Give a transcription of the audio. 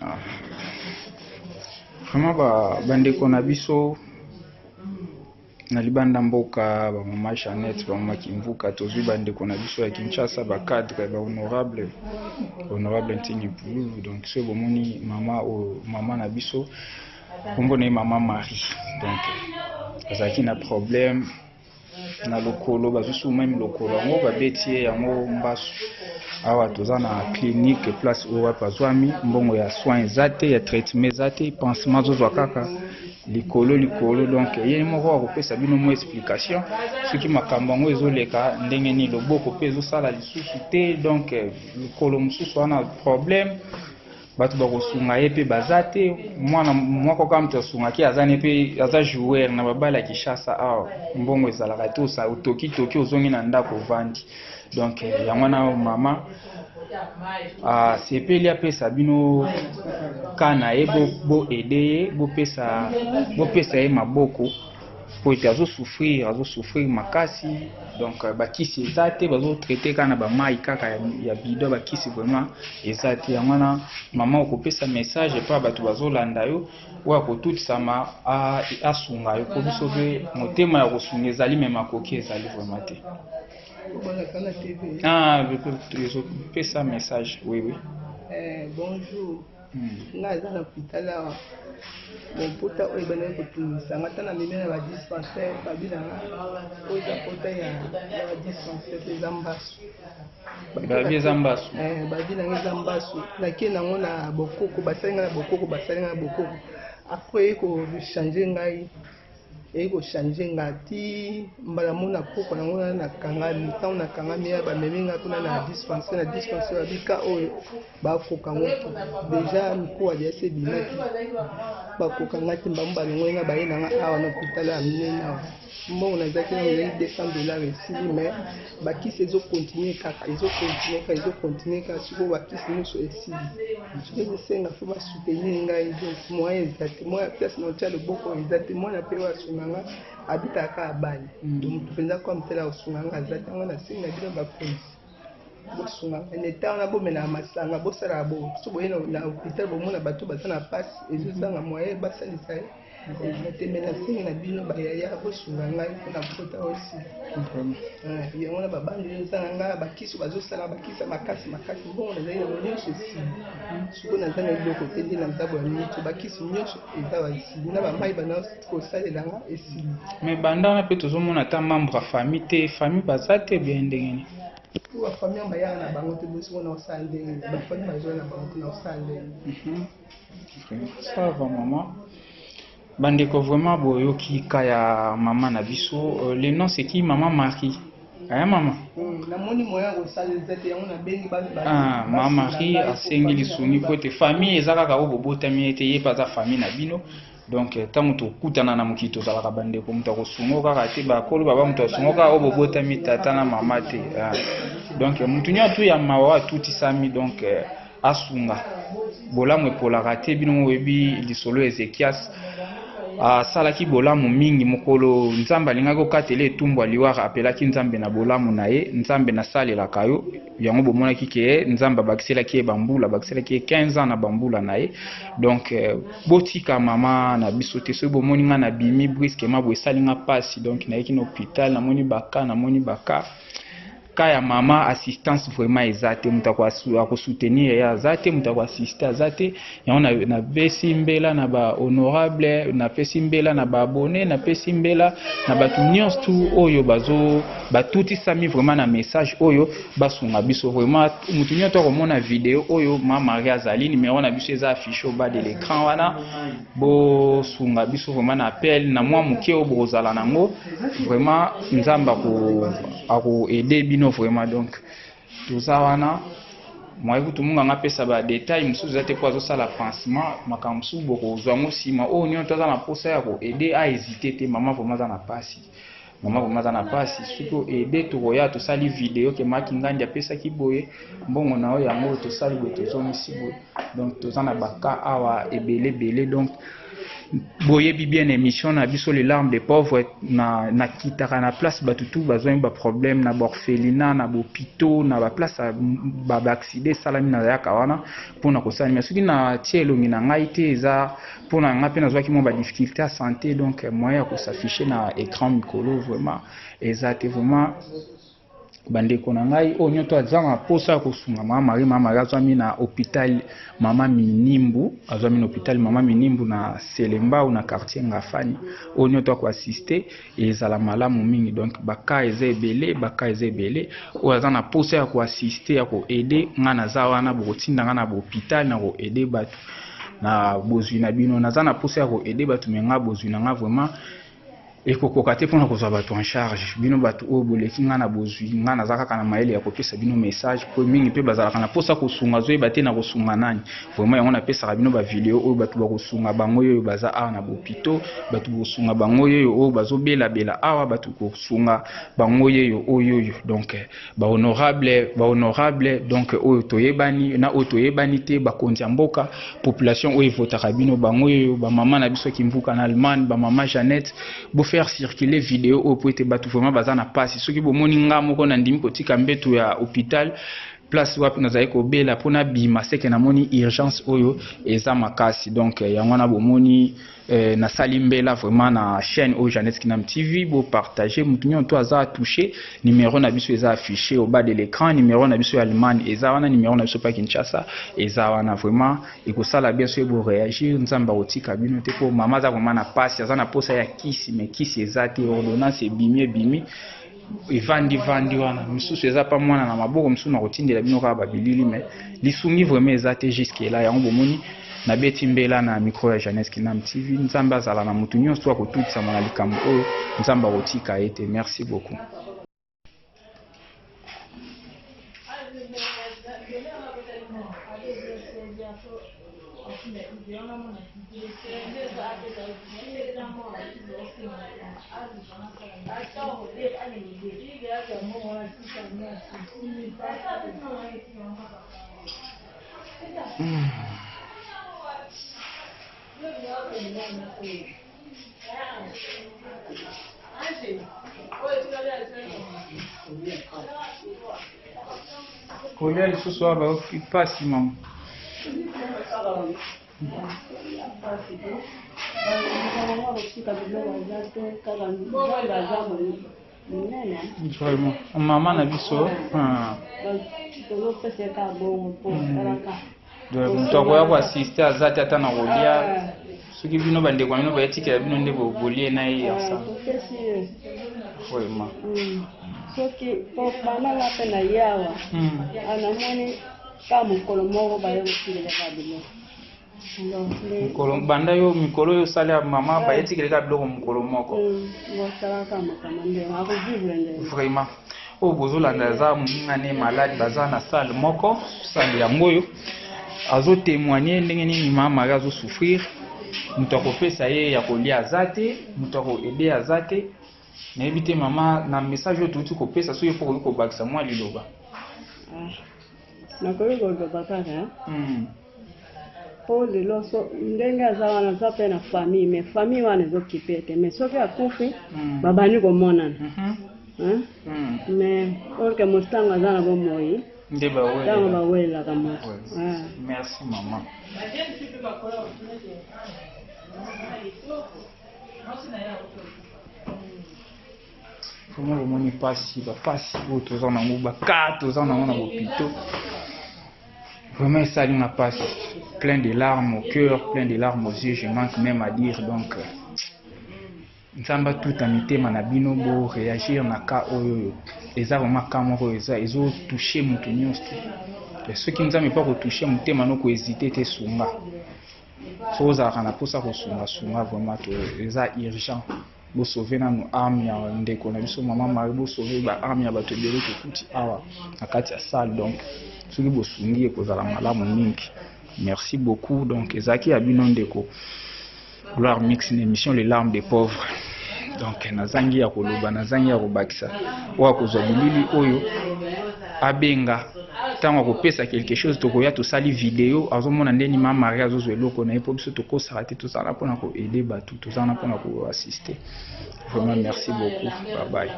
Ah. Vraiment bandeko na biso na libanda mboka ba mama Jeannette ba mama Kimvuka tozwi bandeko na biso ya Kinshasa ba cadre ba honorable Ntini Pulu. Donc ce bomoni mama na biso kombo na mama Marie. Donc azaki na problème na lokolo bazusu même lokolo yango babetie yango mbasu awa toza na clinique place oyo bazwami mbongo ya soins ezate ya traitement ezate pansement zozwa kaka likolo donc ye moko akopesa bino mo explication soki makambo yango ezoleka ndenge nini loboko mpe ezosala lisusu te. Donc lokolo mosusu wana problème bato bakosunga ye mpe baza te mwana moko kaka moto asungaki azani mpe aza joueur na babala ya Kinshasa awa mbongo ezalaka te otoki ozongi na ndako ovandi. Donc yango na mama sepeli apesa bino kana ye bo ede ye bopesa ye maboko po ete azosouffrir makasi. Donc bakisi eza te bazotraite kaka na bamai kaka ya bido bakisi vraiment eza te. yango na mama okopesa message epa bato bazolanda yo oyo akotutisama asunga yo po biso mpe motema ya kosunga ezali me makoki ezali vraiment te. Pesa message. Oui. Bonjour. Nga za na hôpital awa. Mon pota oyo bana ko tumisa ngata na mimena ba dispensaire babila nga. Oza pota ya ba dispensaire zambasu. Babila nga zambasu. Na kena ngona bokoko basalinga na bokoko. Après ko changer ngai eko changer ngati mbala mona poko na ngona na kangami tant na kangami ya ba meminga kuna na dispensaire babika oyo bakoka ngoto déjà mko ya se binaki bakoka ngati mbamba ngona ba yena nga awa na hôpital ya minena mbongo na zaki na $200 ici mais bakisi ezo continuer kaka siko bakisi nyonso ici je senga fo ba soutenir ngai moyen exact moi place na tia le boko exact moi na pewa sunanga abitaka abali donc tupenza kwa mtela usunanga azati ngo na singa bila ba police bosunga neta na bomena masanga bosala bo so boyena na hôpital bomona bato bazana passe ezosanga moyen basalisa temena singa na bino bayaya bosunga ngai na kota aussi yango na babandi ezanga bakisi bazosala bakisa makasi bongo na zaina nyonso si siko na zana biloko te ndi na nzabo ya nyonso bakisi nyonso eza basi na bamai bana kosalela nga esi mais bandana pe tozomona ta membre ya famille te famille baza te bien ndenge pour la famille bayana na bango te bosiko na osala ndenge ba famille bazoya na bango te na osala ndenge ça va maman. Bandeko vraiment boyoki ka ya mama na biso le nom c'est qui maman Marie maman na moni moya ko salisa te yango na bengi ba maman Marie asengi lisuni po te famille ezaka ka obotami ete ye paza famille na bino. Donc tango tokutana na mokili tozalaka bandeko moto akosunga kaka te bakolo baba moto asunga kaka obotami tata na mama te. Donc mutu nyatu ya mawa tutisami donc asunga bolamu epolaka te bino oyebi lisolo Ezekias salaki bolamu mingi mokolo nzambe alingaki kokatela etumbu aliwaka apelaki nzambe na bolamu na ye nzambe nasalelaka yo yango bomonaki ke nzambe abakiselaki ye bambula abakiselaki ye 15 ans na bambula na ye. Donc botika mama na biso te soki bomoni nga na bimi brusquement bo esalinga pasi donc nayeki na hôpital namoni baka kaya mama assistance vraiment ezate mutu akosoutenir ya azate mutu akoassiste azate yango na pesi mbela na ba honorable na pesi mbela na ba abonné na pesi mbela na bato nyonso oyo batutisami vraiment na message oyo basunga biso vraiment mutu nyonso akomona video oyo mama Marie azali numéro na biso eza affiché au bas de l'écran wana bosunga biso vraiment na appel na mwa moke oyo bokozala nango vraiment nzamba ako aider bino vraiment. Donc toza wana moi kutu munga ngapesa ba détail musuzu zate kwa zosala pansement makamsu boko zwango sima o nyo toza na posa ya ko aider a hésiter te mama vraiment za na pasi suko aider to roya to sali vidéo ke maki ngandi apesa ki boye mbongo na oyo yango to sali boye to zomi si boye. Donc toza na baka awa ebele donc boyebi bien émission na biso les larmes des pauvres na kitaka na place batutu bazwa ba problème na orphelinat na hôpitaux na ba place ba accident salami na yaka wana pona ko sala mais soki na tielo ngi na ngai te eza pona nga pe nazwaki mo ba difficulté à santé donc moyen ko s'afficher na écran micro vraiment eza te vraiment bandeko na ngai o nyoto azanga posa ko sunga mama Marie azwami na hôpital mama Minimbu azwami na hôpital mama Minimbu na Selemba ou na quartier Ngafani o nyoto ko assister ezala malamu mingi donc baka ezebele o azana posa ya ko assister ya ko aider nga na zawana botinda nga na hôpital na ko aider batu na bozwi na bino nazana posa ya ko aider batu menga bozwi na nga vraiment et kokoka te pona kozwa bato en charge bino bato oyo boleki nga na bozwi nga naza kaka na mayele ya kopesa bino message po mingi mpe bazalaka na posa kosunga zoyeba te na kosunga nani vraiment yango napesaka bino bavideo oyo bato bakosunga bango oyo baza awa na bopito bato kosunga bango oyo bazobelabela awa bato kosunga bango oyo donc bahonorable donc oyo toyebani na oyo toyebani te bakonzi ya mboka population oyo evotaka bino bango oyo bamama na biso kimbuka na Allemagne bamama Jeannette faire circuler vidéo au poete batu vraiment bazana passe ceux qui bomoni nga moko na ndimi kotika mbeto ya hôpital place wapi nazali ko bela pona bima seke na moni urgence oyo eza makasi donc yango na bomoni na salimbela vraiment na chaîne au Jeannette Kinam TV bo partager mutunyo to aza toucher numéro na biso eza affiché au bas de l'écran numéro na biso ya Allemagne eza wana numéro na biso pa Kinshasa eza wana vraiment ekosala bien sûr bo réagir nzamba otika bino te ko mama za vraiment na passe aza na posa ya kisi mais kisi eza te ordonnance bimi evandi wana misusu eza pa mwana na maboko misusu na kotindela bino kaka babilili mais lisungi vraiment eza te jusque là yango bomoni na beti mbela na micro ya Jeannette Kinam TV nzamba azala na mutu nyonso akotutisa mona likambo oyo nzamba otika ete merci beaucoup. Kolia lisusu aba ipasi mama vraiment mama na biso donc tokoya ko assister azati ata na kolia soki bino bandeko bino bayetikela bino nde bolie na ye ensemble vraiment soki po bananga mpe na yawa anamoni ka mokolo moko baye kotikeleka biloko mikolo banda yo mikolo oyo osali ya mama bayetikeleka biloko mokolo moko bosalaka makama nde akovivre nde vraiment oyo bozolanda aza moninga ne malade baza na salle moko salle yango oyo azotémoigne ndenge nini mama Marie azosouffrir moto akopesa ye ya kolia aza te moto akoede aza te nayebi te mama na message oyo touti kopesa soki mpo koki kobakisa mwa liloba nakoki koloba kaka po lelo ndenge aza wana aza mpe na famille mais famille wana ezokipe te mais soki akufi babandi komonana mais orke mosango aza na bomoi ntango bawelelaka moto. Merci mama. Comment le monde passe autour en amour, quatre aux en hôpitaux. Vraiment ça n'a pas plein de larmes au cœur, plein de larmes aux yeux, je manque même à dire donc. Nzamba tout amité manabino bo réagir na ka oyo eza vraiment ka moko eza ezo toucher mutu nyonso ceux qui nzambe pas ko toucher mutema no ko hésiter te sunga so za kana posa ko sunga vraiment to eza urgent bo sauver na no âme ya ndeko na biso mama Marie bo sauver ba âme ya bato bele ko kuti awa na kati ya salle donc soki bo sungi ko za la malamu mingi. Merci beaucoup donc ezaki abino ndeko Gloire Mix, une émission Les larmes des pauvres. Donc nazangi ya koloba nazangi ya kobakisa wa kozwa bilili oyo abenga ntango akopesa quelque chose tokoya tosali video azomona ndeni ma mari azozwa eloko na ye mpo biso tokosaka te tozala mpona koaide bato tozala mpona koassiste. Vraiment merci beaucoup, bye bye.